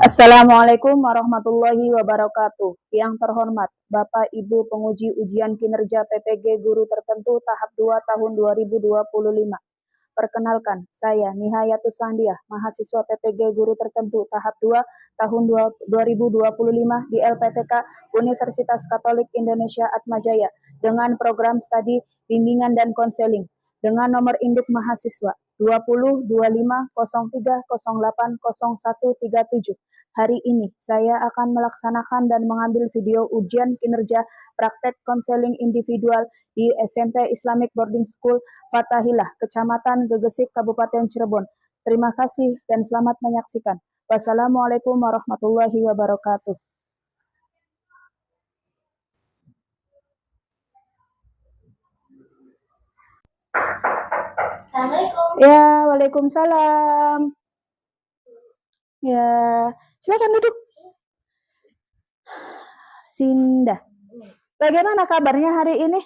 Assalamualaikum warahmatullahi wabarakatuh. Yang terhormat Bapak Ibu penguji ujian kinerja PPG Guru Tertentu tahap 2 tahun 2025. Perkenalkan, saya Nihayatus Sandiah, mahasiswa PPG Guru Tertentu tahap 2 tahun 2025 di LPTK Universitas Katolik Indonesia Atmajaya dengan program studi bimbingan dan konseling dengan nomor induk mahasiswa 202503080137. Hari ini saya akan melaksanakan dan mengambil video ujian kinerja praktek konseling individual di SMP Islamic Boarding School Fathahilah, Kecamatan Gegesik, Kabupaten Cirebon. Terima kasih dan selamat menyaksikan. Wassalamualaikum warahmatullahi wabarakatuh. Assalamualaikum. Ya, waalaikumsalam. Ya, silakan duduk. Sinda, bagaimana kabarnya hari ini?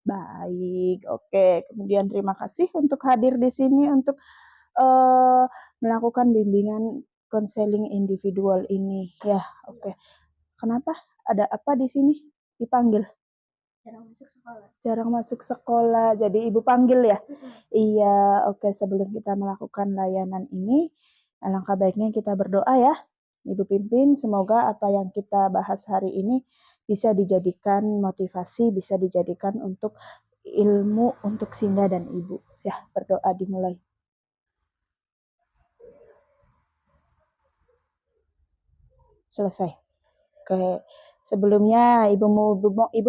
Baik, oke. Kemudian terima kasih untuk hadir di sini untuk melakukan bimbingan konseling individual ini. Ya, oke. Kenapa? Ada apa di sini? Dipanggil? Jarang masuk sekolah. Jarang masuk sekolah, jadi ibu panggil ya? Iya, oke. Sebelum kita melakukan layanan ini, alangkah baiknya kita berdoa ya. Ibu pimpin, semoga apa yang kita bahas hari ini bisa dijadikan motivasi, bisa dijadikan untuk ilmu untuk Sinda dan ibu. Ya, berdoa dimulai. Selesai. Oke. Sebelumnya ibu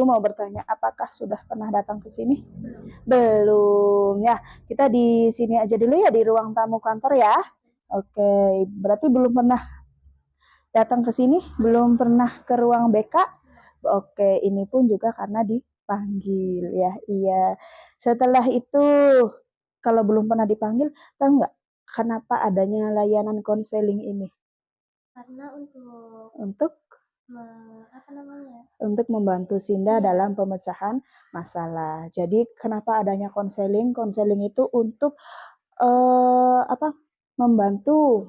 mau bertanya, apakah sudah pernah datang ke sini? Belum. Ya, kita di sini aja dulu ya, di ruang tamu kantor ya. Oke, berarti belum pernah datang ke sini, belum pernah ke ruang BK. Oke, ini pun juga karena dipanggil ya. Iya. Setelah itu, kalau belum pernah dipanggil, tahu nggak kenapa adanya layanan konseling ini? Karena Untuk untuk membantu Sinda dalam pemecahan masalah. Jadi kenapa adanya konseling? Konseling itu untuk membantu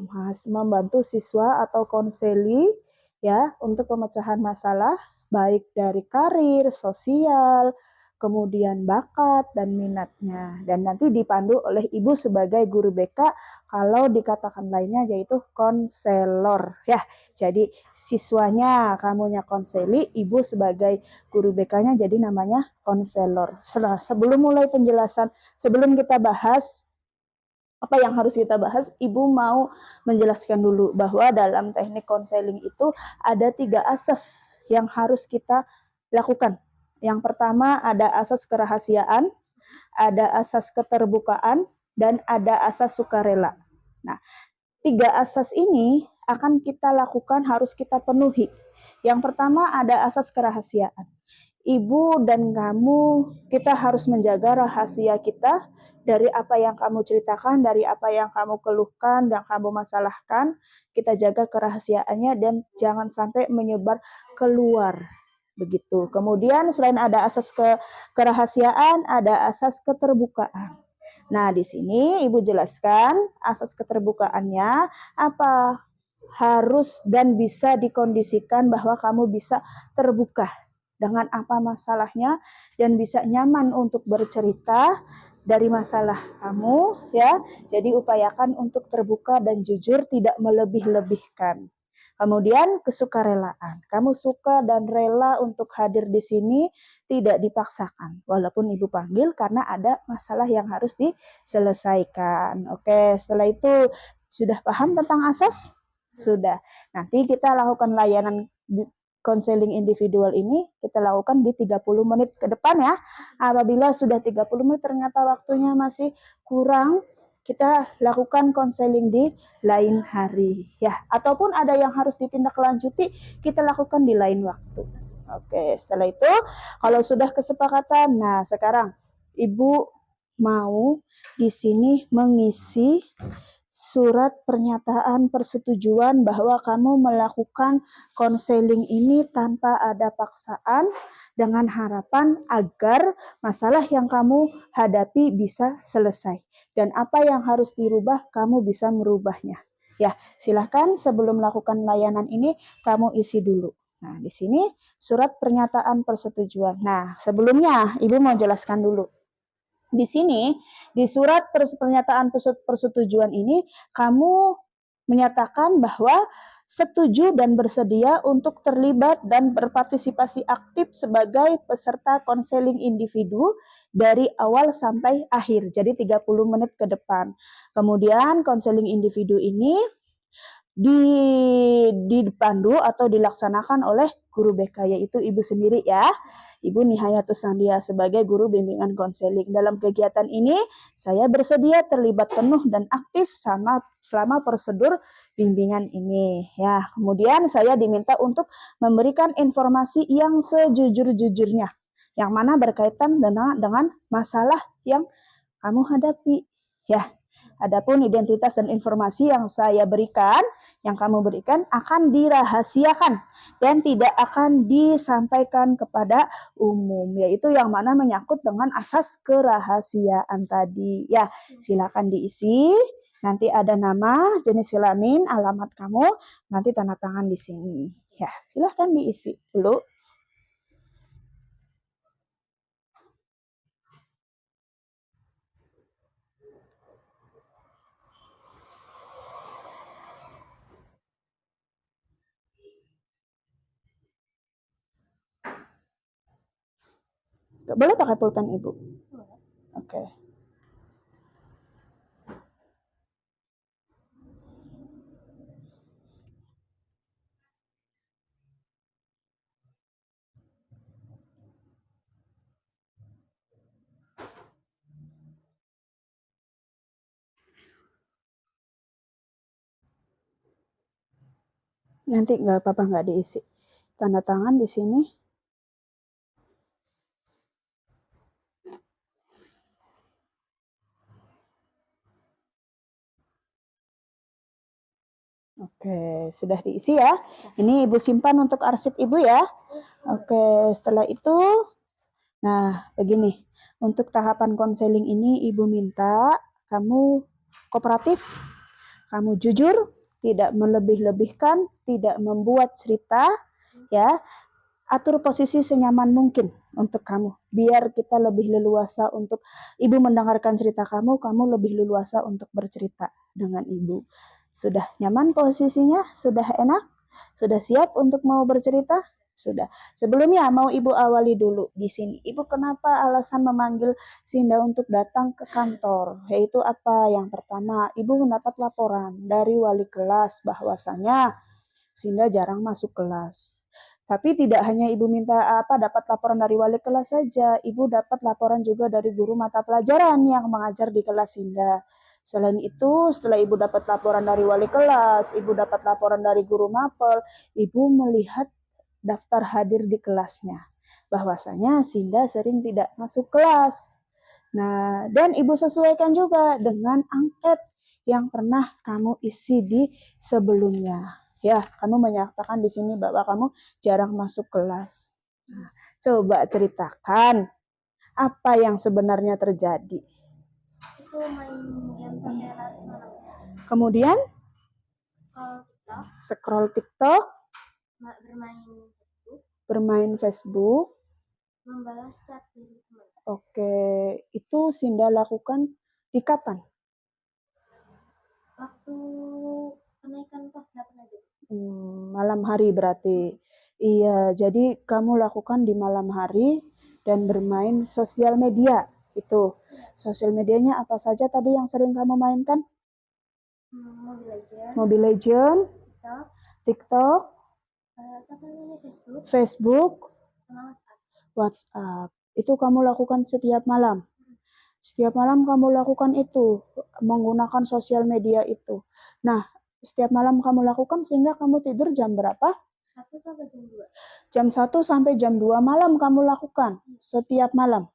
siswa atau konseli ya untuk pemecahan masalah baik dari karir, sosial, kemudian bakat dan minatnya. Dan nanti dipandu oleh ibu sebagai guru BK, kalau dikatakan lainnya yaitu konselor ya. Jadi siswanya kamunya konseli, ibu sebagai guru BK-nya jadi namanya konselor. Sebelum mulai penjelasan, sebelum kita bahas apa yang harus kita bahas, ibu mau menjelaskan dulu bahwa dalam teknik konseling itu ada 3 asas yang harus kita lakukan. Yang pertama ada asas kerahasiaan, ada asas keterbukaan, dan ada asas sukarela. Nah, 3 asas ini akan kita lakukan, harus kita penuhi. Yang pertama ada asas kerahasiaan. Ibu dan kamu, kita harus menjaga rahasia kita dari apa yang kamu ceritakan, dari apa yang kamu keluhkan dan kamu masalahkan. Kita jaga kerahasiaannya dan jangan sampai menyebar keluar. Begitu. Kemudian selain ada asas kerahasiaan, ada asas keterbukaan. Nah, di sini Ibu jelaskan asas keterbukaannya apa, harus dan bisa dikondisikan bahwa kamu bisa terbuka dengan apa masalahnya dan bisa nyaman untuk bercerita dari masalah kamu ya. Jadi upayakan untuk terbuka dan jujur, tidak melebih-lebihkan. Kemudian kesukarelaan. Kamu suka dan rela untuk hadir di sini, tidak dipaksakan. Walaupun ibu panggil karena ada masalah yang harus diselesaikan. Oke, setelah itu sudah paham tentang asas? Sudah. Nanti kita lakukan layanan konseling individual ini, kita lakukan di 30 menit ke depan ya. Apabila sudah 30 menit ternyata waktunya masih kurang, kita lakukan konseling di lain hari ya, ataupun ada yang harus ditindaklanjuti, kita lakukan di lain waktu. Oke, setelah itu kalau sudah kesepakatan, nah sekarang ibu mau di sini mengisi surat pernyataan persetujuan bahwa kamu melakukan konseling ini tanpa ada paksaan, dengan harapan agar masalah yang kamu hadapi bisa selesai. Dan apa yang harus dirubah, kamu bisa merubahnya. Ya, silahkan sebelum melakukan layanan ini kamu isi dulu. Nah, di sini surat pernyataan persetujuan. Nah, sebelumnya Ibu mau jelaskan dulu. Di sini, di surat pernyataan persetujuan ini, kamu menyatakan bahwa setuju dan bersedia untuk terlibat dan berpartisipasi aktif sebagai peserta konseling individu dari awal sampai akhir, jadi 30 menit ke depan. Kemudian konseling individu ini dipandu atau dilaksanakan oleh guru BK, yaitu Ibu sendiri ya. Ibu Nihayatus Sandia sebagai guru bimbingan konseling. Dalam kegiatan ini, saya bersedia terlibat penuh dan aktif selama prosedur bimbingan ini. Ya, kemudian saya diminta untuk memberikan informasi yang sejujur-jujurnya, yang mana berkaitan dengan masalah yang kamu hadapi. Ya, adapun identitas dan informasi yang saya berikan, yang kamu berikan akan dirahasiakan dan tidak akan disampaikan kepada umum, yaitu yang mana menyangkut dengan asas kerahasiaan tadi. Ya, silakan diisi. Nanti ada nama, jenis kelamin, alamat kamu, nanti tanda tangan di sini. Ya, silakan diisi dulu. Boleh pakai pulpen Ibu? Oke. Nanti nggak apa-apa nggak diisi. Tanda tangan di sini. Oke, sudah diisi ya. Ini Ibu simpan untuk arsip Ibu ya. Oke, setelah itu, nah begini. Untuk tahapan konseling ini Ibu minta kamu kooperatif, kamu jujur, tidak melebih-lebihkan, tidak membuat cerita, ya. Atur posisi senyaman mungkin untuk kamu. Biar kita lebih leluasa untuk Ibu mendengarkan cerita kamu lebih leluasa untuk bercerita dengan Ibu. Sudah nyaman posisinya? Sudah enak? Sudah siap untuk mau bercerita? Sudah. Sebelumnya mau Ibu awali dulu di sini. Ibu kenapa alasan memanggil Sinda untuk datang ke kantor? Yaitu apa? Yang pertama, Ibu mendapat laporan dari wali kelas bahwasanya Sinda jarang masuk kelas. Tapi tidak hanya Ibu minta dapat laporan dari wali kelas saja, Ibu dapat laporan juga dari guru mata pelajaran yang mengajar di kelas Sinda. Selain itu, setelah Ibu dapat laporan dari wali kelas, Ibu dapat laporan dari guru mapel, Ibu melihat daftar hadir di kelasnya. Bahwasanya Sinda sering tidak masuk kelas. Nah, dan Ibu sesuaikan juga dengan angket yang pernah kamu isi di sebelumnya. Ya, kamu menyatakan di sini bahwa kamu jarang masuk kelas. Nah, coba ceritakan apa yang sebenarnya terjadi. Itu main game sampai larut malam. Kemudian scroll TikTok, bermain Facebook, membalas chat dari teman. Oke, itu Sinda lakukan di kapan? Waktu kenaikan kelas 8 aja. Malam hari berarti. Iya, jadi kamu lakukan di malam hari dan bermain sosial media itu. Sosial medianya apa saja tadi yang sering kamu mainkan? Mobile Legends, TikTok, Facebook, WhatsApp. Itu kamu lakukan setiap malam. Setiap malam kamu lakukan itu, menggunakan sosial media itu. Nah, setiap malam kamu lakukan sehingga kamu tidur jam berapa? 1 sampai jam 2. Jam 1 sampai jam 2 malam kamu lakukan setiap malam.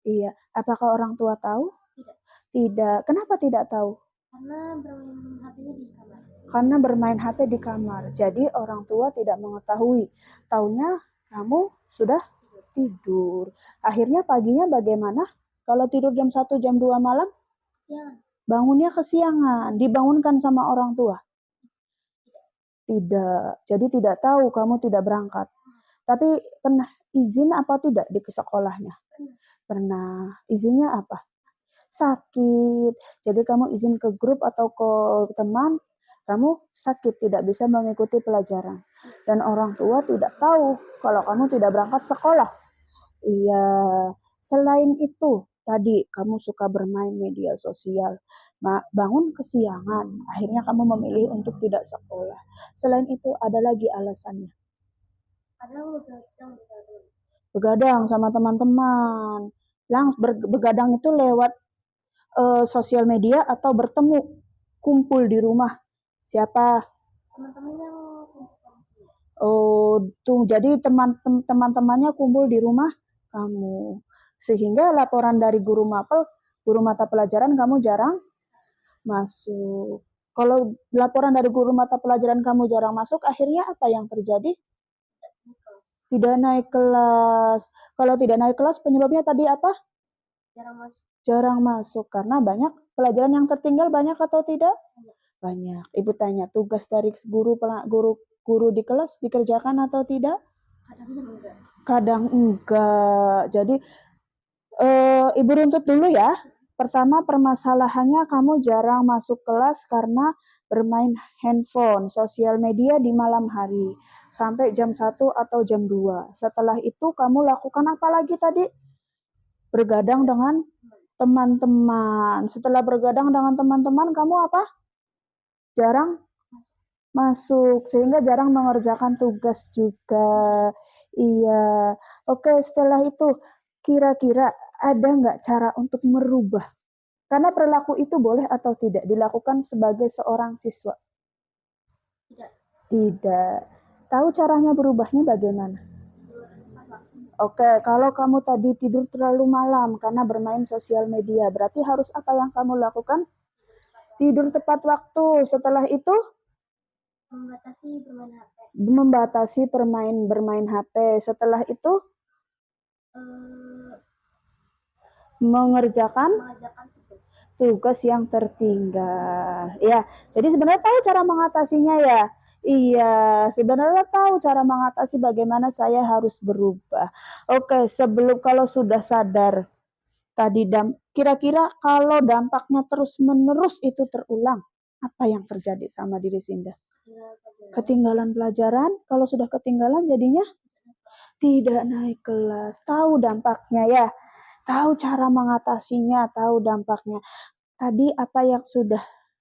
Iya. Apakah orang tua tahu? Tidak. Tidak. Kenapa tidak tahu? Karena bermain HP-nya di kamar. Karena bermain HP di kamar. Jadi orang tua tidak mengetahui. Taunya kamu sudah tidur. Akhirnya paginya bagaimana? Kalau tidur jam 1, jam 2 malam? Kesiangan. Bangunnya kesiangan. Dibangunkan sama orang tua? Tidak. Jadi tidak tahu kamu tidak berangkat. Tapi pernah izin apa tidak di sekolahnya? Pernah. Izinnya apa? Sakit. Jadi kamu izin ke grup atau ke teman, kamu sakit, tidak bisa mengikuti pelajaran. Dan orang tua tidak tahu kalau kamu tidak berangkat sekolah. Iya, selain itu, tadi kamu suka bermain media sosial, bangun kesiangan, akhirnya kamu memilih untuk tidak sekolah. Selain itu, ada lagi alasannya. Kadang begadang bisa Begadang sama teman-teman. Begadang itu lewat sosial media atau bertemu, kumpul di rumah. Siapa? teman-teman yang kumpul sini. Oh, tuh jadi teman-temannya kumpul di rumah kamu. Sehingga laporan dari guru mata pelajaran kamu jarang masuk. Kalau laporan dari guru mata pelajaran kamu jarang masuk, akhirnya apa yang terjadi? Tidak naik kelas. Kalau tidak naik kelas, penyebabnya tadi apa? Jarang masuk. Jarang masuk karena banyak pelajaran yang tertinggal, banyak atau tidak? Banyak. Ibu tanya, tugas dari guru di kelas dikerjakan atau tidak? Kadang enggak. Kadang enggak. Jadi Ibu runtut dulu ya. Pertama, permasalahannya kamu jarang masuk kelas karena bermain handphone, sosial media di malam hari sampai jam 1 atau jam 2. Setelah itu kamu lakukan apa lagi tadi? Bergadang dengan teman-teman. Setelah bergadang dengan teman-teman, kamu apa? Jarang masuk, sehingga jarang mengerjakan tugas juga. Iya. Oke, setelah itu, kira-kira ada nggak cara untuk merubah? Karena perilaku itu boleh atau tidak dilakukan sebagai seorang siswa? Tidak. Tidak. Tahu caranya berubahnya bagaimana? Oke, kalau kamu tadi tidur terlalu malam karena bermain sosial media, berarti harus apa yang kamu lakukan? Tidur tepat waktu. Setelah itu, membatasi bermain HP. Setelah itu, mengerjakan tugas yang tertinggal. Ya, jadi sebenarnya tahu cara mengatasinya ya. Iya, sebenarnya tahu cara mengatasi bagaimana saya harus berubah. Oke, kalau sudah sadar tadi kira-kira kalau dampaknya terus-menerus itu terulang, apa yang terjadi sama diri Sinda? Ketinggalan pelajaran, kalau sudah ketinggalan jadinya tidak naik kelas. Tahu dampaknya ya, tahu cara mengatasinya, tahu dampaknya. Tadi apa yang sudah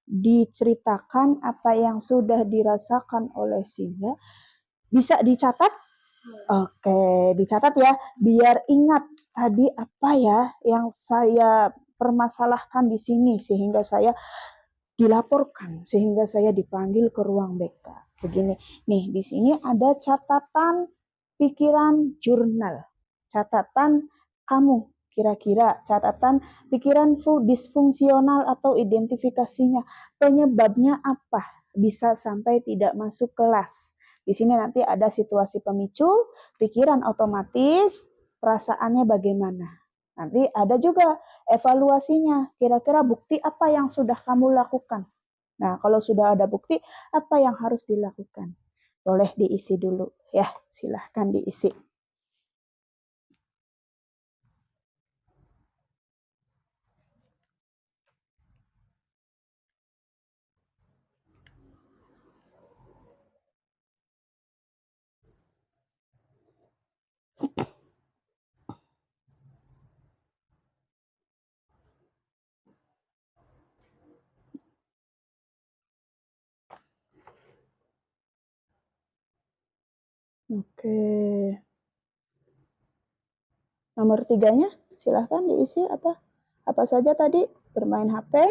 diceritakan, apa yang sudah dirasakan oleh Sinda, bisa dicatat? Oke, dicatat ya, biar ingat tadi apa ya yang saya permasalahkan di sini, sehingga saya dilaporkan, sehingga saya dipanggil ke ruang BK. Begini, nih di sini ada catatan pikiran jurnal. Catatan kamu, kira-kira catatan pikiran disfungsional atau identifikasinya. Penyebabnya apa? Bisa sampai tidak masuk kelas. Di sini nanti ada situasi pemicu, pikiran otomatis, perasaannya bagaimana. Nanti ada juga evaluasinya. Kira-kira bukti apa yang sudah kamu lakukan. Nah, kalau sudah ada bukti, apa yang harus dilakukan? Boleh diisi dulu ya, silahkan diisi. Oke. Nomor 3-nya silahkan diisi apa? Apa saja tadi? Bermain HP,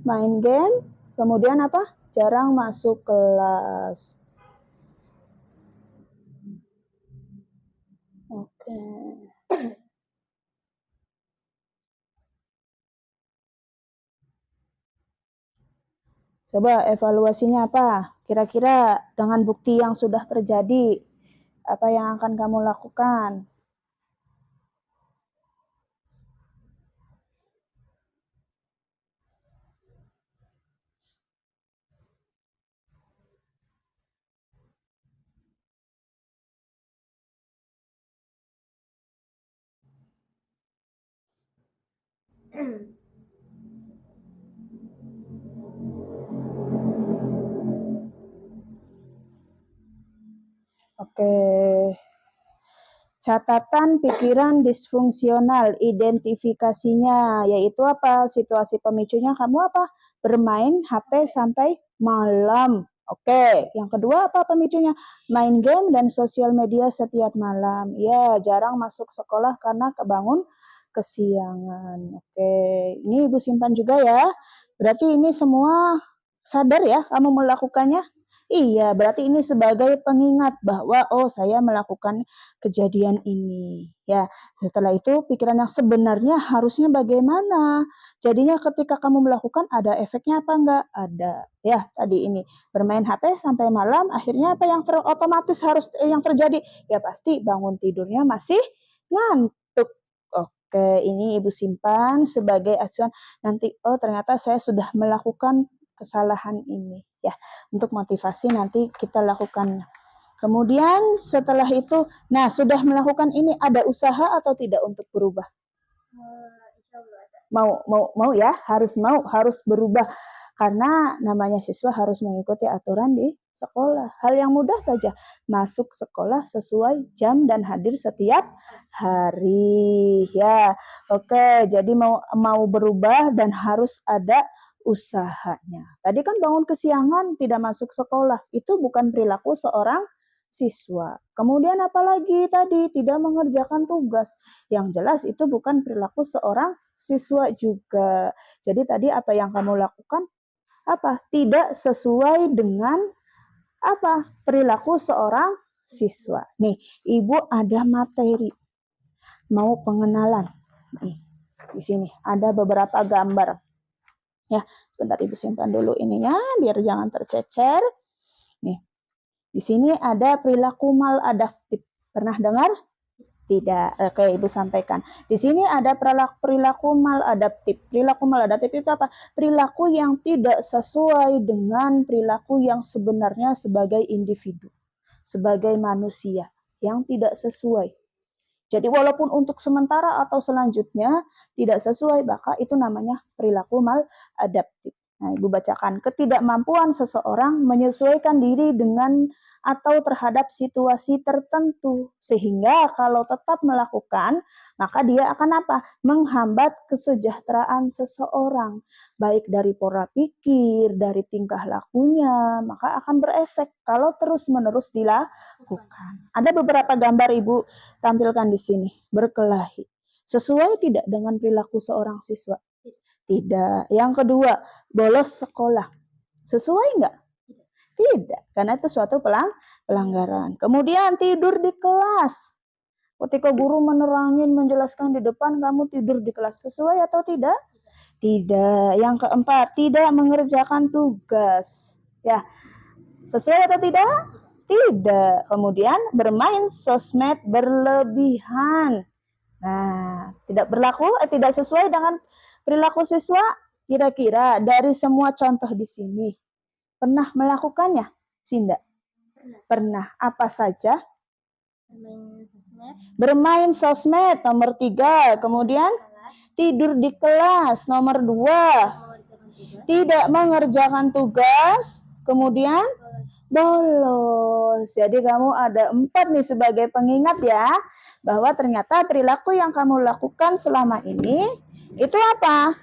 main game, kemudian apa? Jarang masuk kelas. Oke. Coba evaluasinya apa? Kira-kira dengan bukti yang sudah terjadi, apa yang akan kamu lakukan? Oke. Catatan pikiran disfungsional, identifikasinya, yaitu apa? Situasi pemicunya kamu apa? Bermain HP sampai malam. Oke, yang kedua apa pemicunya? Main game dan sosial media setiap malam. Ya, jarang masuk sekolah karena kebangun kesiangan. Oke, ini Ibu simpan juga ya. Berarti ini semua sadar ya kamu melakukannya? Iya, berarti ini sebagai pengingat bahwa oh saya melakukan kejadian ini. Ya, setelah itu pikiran yang sebenarnya harusnya bagaimana? Jadinya ketika kamu melakukan ada efeknya apa enggak? Ada. Ya, tadi ini bermain HP sampai malam, akhirnya apa yang otomatis harus yang terjadi? Ya pasti bangun tidurnya masih ngantuk. Oke, ini Ibu simpan sebagai acuan nanti oh ternyata saya sudah melakukan kesalahan ini ya. Untuk motivasi nanti kita lakukan. Kemudian setelah itu, nah sudah melakukan ini ada usaha atau tidak untuk berubah? Mau ya, harus berubah karena namanya siswa harus mengikuti aturan di sekolah. Hal yang mudah saja, masuk sekolah sesuai jam dan hadir setiap hari ya. Oke, jadi mau berubah dan harus ada usahanya. Tadi kan bangun kesiangan tidak masuk sekolah, itu bukan perilaku seorang siswa. Kemudian apalagi tadi tidak mengerjakan tugas. Yang jelas itu bukan perilaku seorang siswa juga. Jadi tadi apa yang kamu lakukan apa? Tidak sesuai dengan apa? Perilaku seorang siswa. Nih, Ibu ada materi mau pengenalan. Nih, di sini ada beberapa gambar. Ya, sebentar Ibu simpan dulu ininya biar jangan tercecer. Nih, di sini ada perilaku maladaptif. Pernah dengar? Tidak. Oke, Ibu sampaikan. Di sini ada perilaku maladaptif. Perilaku maladaptif itu apa? Perilaku yang tidak sesuai dengan perilaku yang sebenarnya sebagai individu, sebagai manusia, yang tidak sesuai. Jadi walaupun untuk sementara atau selanjutnya tidak sesuai, maka itu namanya perilaku maladaptif. Nah, Ibu bacakan, ketidakmampuan seseorang menyesuaikan diri dengan atau terhadap situasi tertentu. Sehingga kalau tetap melakukan, maka dia akan apa? Menghambat kesejahteraan seseorang. Baik dari pola pikir, dari tingkah lakunya, maka akan berefek kalau terus-menerus dilakukan. Ada beberapa gambar Ibu tampilkan di sini. Berkelahi. Sesuai tidak dengan perilaku seorang siswa? Tidak. Yang kedua, bolos sekolah. Sesuai enggak? Tidak, karena itu suatu pelanggaran. Kemudian tidur di kelas. Ketika guru menerangin, menjelaskan di depan, kamu tidur di kelas. Sesuai atau tidak? Tidak. Yang keempat, tidak mengerjakan tugas. Ya, sesuai atau tidak? Tidak. Kemudian bermain sosmed berlebihan. Nah, tidak sesuai dengan perilaku siswa. Kira-kira dari semua contoh di sini, pernah melakukannya? Sinda? Pernah. Apa saja? Bermain sosmed, nomor 3. Kemudian tidur di kelas, nomor 2. Tidak mengerjakan tugas, kemudian bolos. Jadi kamu ada 4 nih sebagai pengingat ya, bahwa ternyata perilaku yang kamu lakukan selama ini itu apa?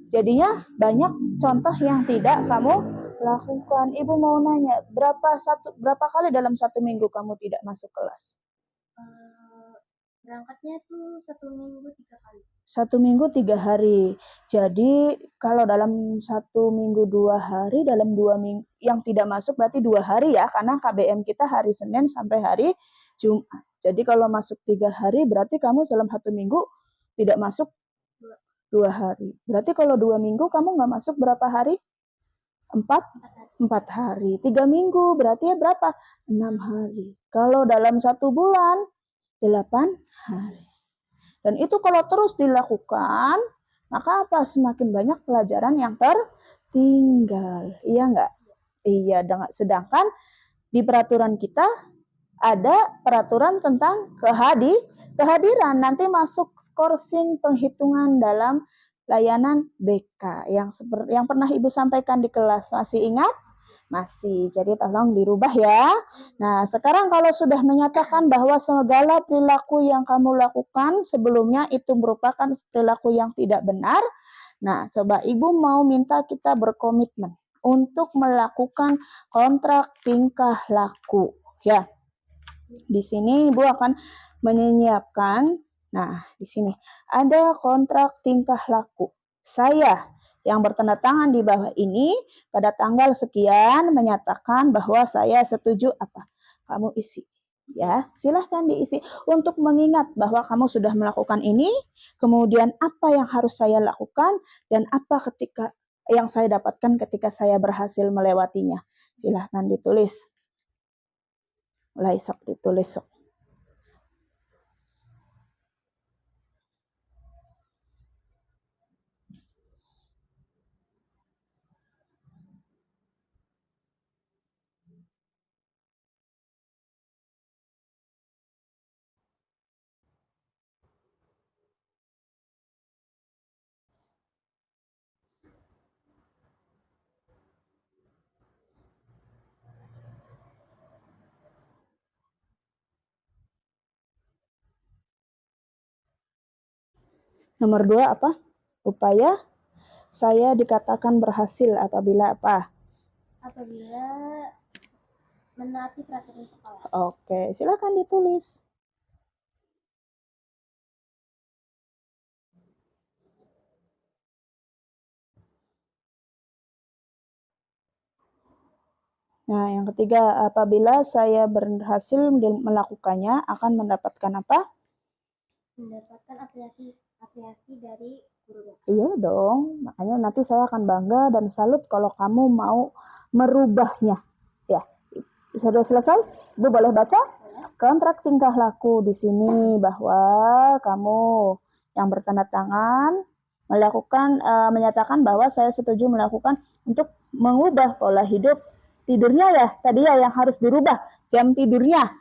Jadinya banyak contoh yang tidak kamu lakukan. Ibu mau nanya, berapa kali dalam 1 minggu kamu tidak masuk kelas? Berangkatnya tuh 1 minggu 3 kali. 1 minggu 3 hari. Jadi kalau dalam 1 minggu 2 hari, dalam 2 minggu yang tidak masuk berarti 2 hari ya, karena KBM kita hari Senin sampai hari Jumat. Jadi kalau masuk 3 hari berarti kamu dalam 1 minggu tidak masuk 2 hari. Berarti kalau 2 minggu kamu nggak masuk berapa hari? 4 hari. 3 minggu berarti ya berapa? 6 hari. Kalau dalam 1 bulan 8 hari. Dan itu kalau terus dilakukan, maka apa? Semakin banyak pelajaran yang tertinggal. Iya enggak? Iya, sedangkan di peraturan kita ada peraturan tentang kehadiran, nanti masuk skorsing penghitungan dalam layanan BK yang pernah Ibu sampaikan di kelas. Masih ingat? Masih. Jadi tolong dirubah ya. Nah, sekarang kalau sudah menyatakan bahwa segala perilaku yang kamu lakukan sebelumnya itu merupakan perilaku yang tidak benar. Nah, coba Ibu mau minta kita berkomitmen untuk melakukan kontrak tingkah laku. Ya. Di sini Ibu akan menyiapkan, nah di sini ada kontrak tingkah laku. Saya yang bertanda tangan di bawah ini pada tanggal sekian menyatakan bahwa saya setuju apa? Kamu isi. Ya, silahkan diisi untuk mengingat bahwa kamu sudah melakukan ini, kemudian apa yang harus saya lakukan dan apa ketika yang saya dapatkan ketika saya berhasil melewatinya. Silahkan ditulis. Mulai sok ditulis sok. Nomor 2 apa? Upaya saya dikatakan berhasil apabila apa? Apabila menaati peraturan sekolah. Oke, silakan ditulis. Nah, yang ketiga, apabila saya berhasil melakukannya akan mendapatkan apa? Mendapatkan apresiasi dari guru. Iya dong, makanya nanti saya akan bangga dan salut kalau kamu mau merubahnya. Ya, sudah selesai? Ibu boleh baca? Kontrak tingkah laku di sini bahwa kamu yang bertanda tangan menyatakan bahwa saya setuju melakukan untuk mengubah pola hidup tidurnya ya, tadi ya yang harus dirubah jam tidurnya,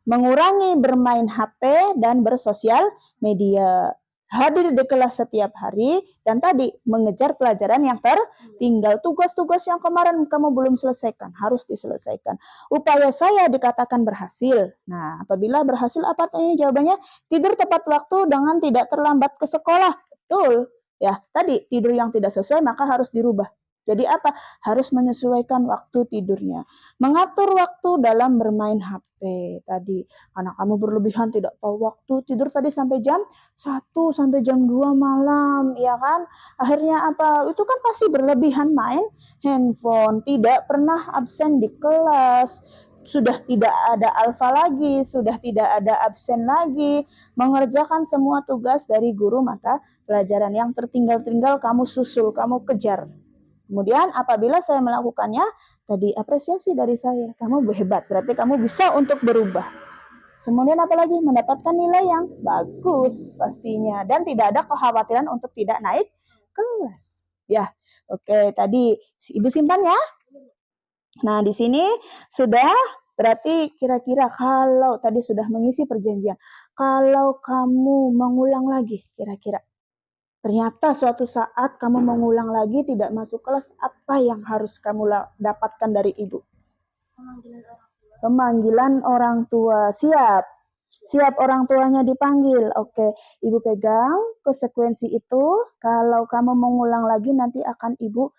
mengurangi bermain HP dan bersosial media, hadir di kelas setiap hari, dan tadi mengejar pelajaran yang tertinggal. Tugas-tugas yang kemarin kamu belum selesaikan harus diselesaikan. Upaya saya dikatakan berhasil. Nah, apabila berhasil apa tanya jawabannya? Tidur tepat waktu dengan tidak terlambat ke sekolah. Betul. Ya, tadi tidur yang tidak sesuai maka harus dirubah. Jadi apa? Harus menyesuaikan waktu tidurnya. Mengatur waktu dalam bermain HP tadi. Karena kamu berlebihan tidak tahu waktu tidur tadi sampai jam 1 sampai jam 2 malam, ya kan? Akhirnya apa? Itu kan pasti berlebihan main handphone, tidak pernah absen di kelas. Sudah tidak ada alfa lagi, sudah tidak ada absen lagi, mengerjakan semua tugas dari guru mata pelajaran yang tertinggal-tinggal kamu susul, kamu kejar. Kemudian apabila saya melakukannya, tadi apresiasi dari saya, kamu hebat, berarti kamu bisa untuk berubah. Kemudian apalagi mendapatkan nilai yang bagus pastinya dan tidak ada kekhawatiran untuk tidak naik kelas. Ya, oke, tadi Ibu simpan ya. Nah, di sini sudah berarti kira-kira kalau tadi sudah mengisi perjanjian, kalau kamu mengulang lagi kira-kira ternyata suatu saat kamu mengulang lagi tidak masuk kelas, apa yang harus kamu dapatkan dari ibu? Pemanggilan orang tua. Siap. Siap orang tuanya dipanggil. Oke, ibu pegang konsekuensi itu. Kalau kamu mengulang lagi nanti akan ibu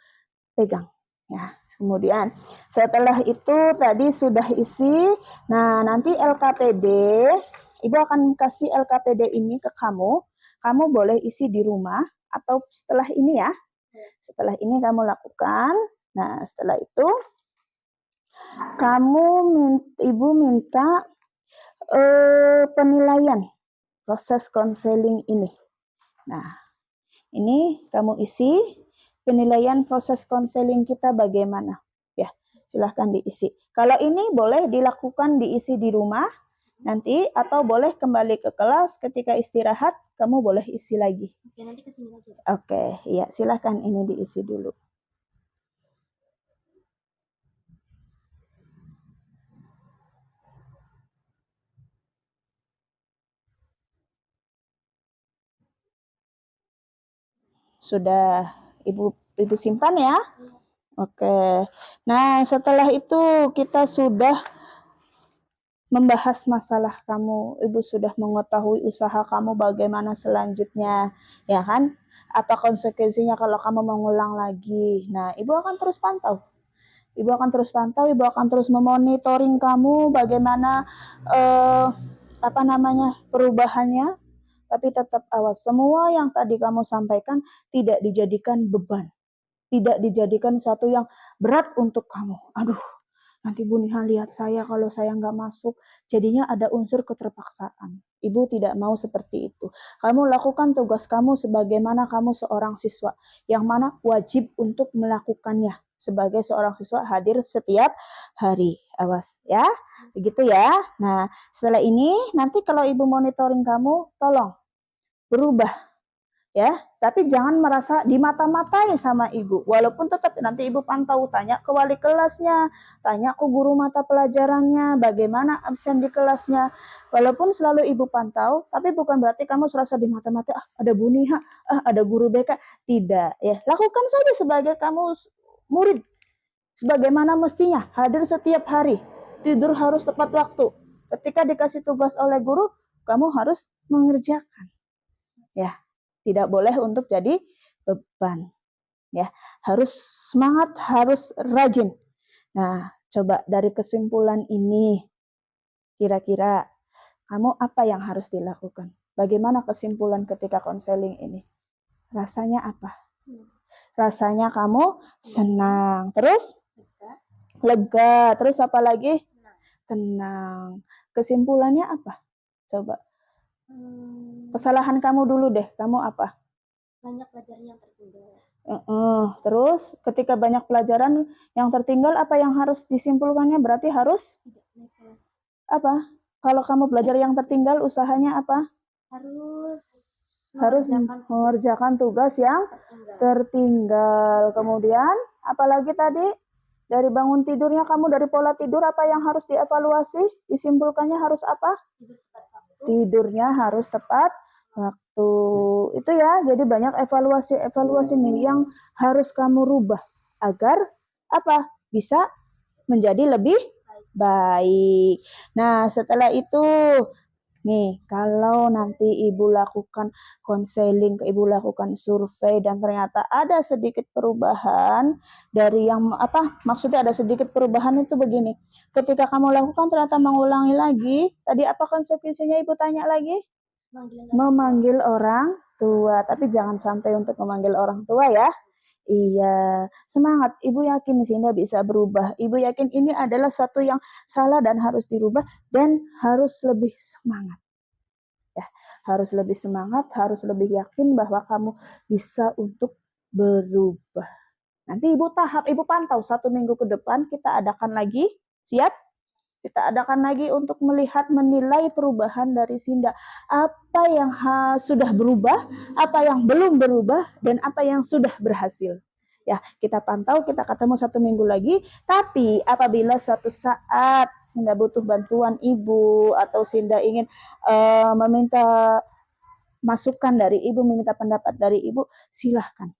pegang. Ya, kemudian setelah itu tadi sudah isi. Nah, nanti LKPD, ibu akan kasih LKPD ini ke kamu. Kamu boleh isi di rumah atau setelah ini ya. Setelah ini kamu lakukan. Nah, setelah itu ibu minta penilaian proses konseling ini. Nah, ini kamu isi penilaian proses konseling kita bagaimana. Ya, silahkan diisi. Kalau ini boleh dilakukan diisi di rumah nanti atau boleh kembali ke kelas ketika istirahat kamu boleh isi lagi. Oke, nanti kesini lagi. Oke, iya silahkan ini diisi dulu. Sudah Ibu simpan ya. Oke. Nah, setelah itu kita sudah membahas masalah kamu. Ibu sudah mengetahui usaha kamu bagaimana selanjutnya, ya kan? Apa konsekuensinya kalau kamu mengulang lagi. Nah, Ibu akan terus pantau. Ibu akan terus pantau, Ibu akan terus memonitoring kamu bagaimana perubahannya, tapi tetap awas. Semua yang tadi kamu sampaikan tidak dijadikan beban, tidak dijadikan satu yang berat untuk kamu. Aduh, nanti Bu Niha lihat saya kalau saya nggak masuk, jadinya ada unsur keterpaksaan. Ibu tidak mau seperti itu. Kamu lakukan tugas kamu sebagaimana kamu seorang siswa, yang mana wajib untuk melakukannya. Sebagai seorang siswa hadir setiap hari. Awas ya, begitu ya. Nah, setelah ini nanti kalau Ibu monitoring kamu, tolong berubah ya, tapi jangan merasa dimata-matai sama Ibu. Walaupun tetap nanti Ibu pantau, tanya ke wali kelasnya, tanya ke guru mata pelajarannya, bagaimana absen di kelasnya. Walaupun selalu Ibu pantau, tapi bukan berarti kamu serasa dimata-matai, ada Bu Niha, ada guru BK. Tidak, ya. Lakukan saja sebagai kamu murid, sebagaimana mestinya, hadir setiap hari. Tidur harus tepat waktu. Ketika dikasih tugas oleh guru, kamu harus mengerjakan. Ya, tidak boleh untuk jadi beban. Ya, harus semangat, harus rajin. Nah, coba dari kesimpulan ini, kira-kira kamu apa yang harus dilakukan? Bagaimana kesimpulan ketika konseling ini? Rasanya apa? Rasanya kamu senang. Terus? Lega. Terus apa lagi? Tenang. Kesimpulannya apa? Coba. Kesalahan kamu dulu deh. Kamu apa? Banyak pelajaran yang tertinggal. Terus ketika banyak pelajaran yang tertinggal, apa yang harus disimpulkannya? Berarti harus tidak naik kelas. Apa? Kalau kamu belajar yang tertinggal, usahanya apa? Harus mengerjakan tugas yang tertinggal. Kemudian, apalagi tadi? Dari bangun tidurnya kamu, dari pola tidur, apa yang harus dievaluasi? Disimpulkannya harus apa? Tidurnya harus tepat waktu. Itu ya, jadi banyak evaluasi nih yang harus kamu rubah agar apa? Bisa menjadi lebih baik. Nah, setelah itu nih, kalau nanti Ibu lakukan konseling, Ibu lakukan survei dan ternyata ada sedikit perubahan dari yang maksudnya ada sedikit perubahan itu begini. Ketika kamu lakukan ternyata mengulangi lagi, tadi apa konsekuensinya Ibu tanya lagi? Memanggil orang tua, tapi jangan sampai untuk memanggil orang tua ya. Iya, semangat. Ibu yakin Sinda bisa berubah. Ibu yakin ini adalah suatu yang salah dan harus dirubah dan harus lebih semangat. Ya, harus lebih semangat, harus lebih yakin bahwa kamu bisa untuk berubah. Nanti Ibu pantau 1 minggu ke depan kita adakan lagi. Siap? Kita adakan lagi untuk melihat, menilai perubahan dari Sinda. Apa yang sudah berubah, apa yang belum berubah, dan apa yang sudah berhasil. Ya, kita pantau, kita ketemu 1 minggu lagi. Tapi apabila suatu saat Sinda butuh bantuan Ibu, atau Sinda ingin meminta masukan dari Ibu, meminta pendapat dari Ibu, silahkan.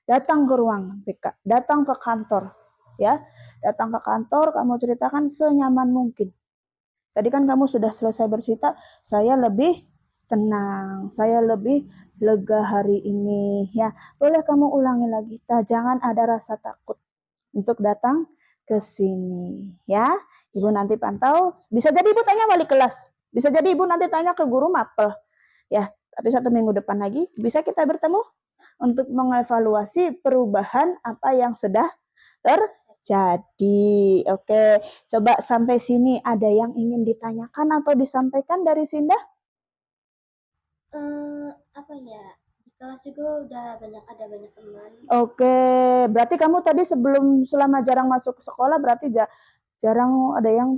Datang ke ruang BK, datang ke kantor. Ya, datang ke kantor, kamu ceritakan senyaman mungkin. Tadi kan kamu sudah selesai bercerita, saya lebih tenang, saya lebih lega hari ini. Ya, boleh kamu ulangi lagi. Jangan ada rasa takut untuk datang ke sini. Ya, Ibu nanti pantau. Bisa jadi Ibu tanya wali kelas. Bisa jadi Ibu nanti tanya ke guru mapel. Ya, tapi 1 minggu depan lagi bisa kita bertemu untuk mengevaluasi perubahan apa yang sudah terjadi. Oke, coba sampai sini ada yang ingin ditanyakan atau disampaikan dari Sinda? Apa ya? Di kelas juga udah ada banyak teman. Oke, berarti kamu tadi selama jarang masuk ke sekolah berarti jarang ada yang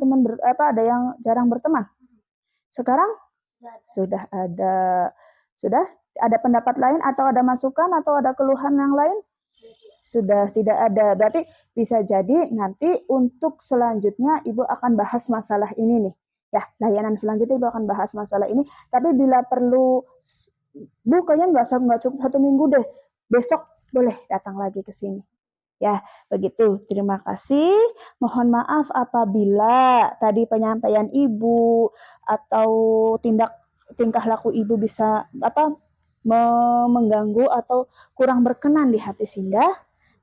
ada yang jarang berteman. Sekarang sudah ada pendapat lain atau ada masukan atau ada keluhan yang lain? Sudah tidak ada. Berarti bisa jadi nanti untuk selanjutnya Ibu akan bahas masalah ini nih. Ya, layanan selanjutnya Ibu akan bahas masalah ini. Tapi bila perlu, Bu kayaknya nggak cukup 1 minggu deh. besok boleh datang lagi ke sini. Ya, begitu. Terima kasih. Mohon maaf apabila tadi penyampaian Ibu atau tingkah laku Ibu bisa mengganggu atau kurang berkenan di hati Sindah.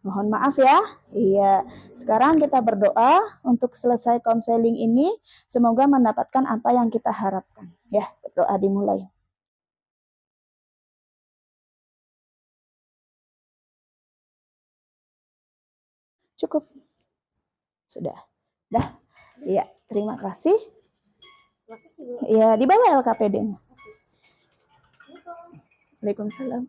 Mohon maaf ya. Iya. Sekarang kita berdoa untuk selesai konseling ini. Semoga mendapatkan apa yang kita harapkan. Ya, berdoa dimulai. Cukup. Sudah. Dah. Iya, terima kasih. Iya, di bawah LKPD-nya. Waalaikumsalam.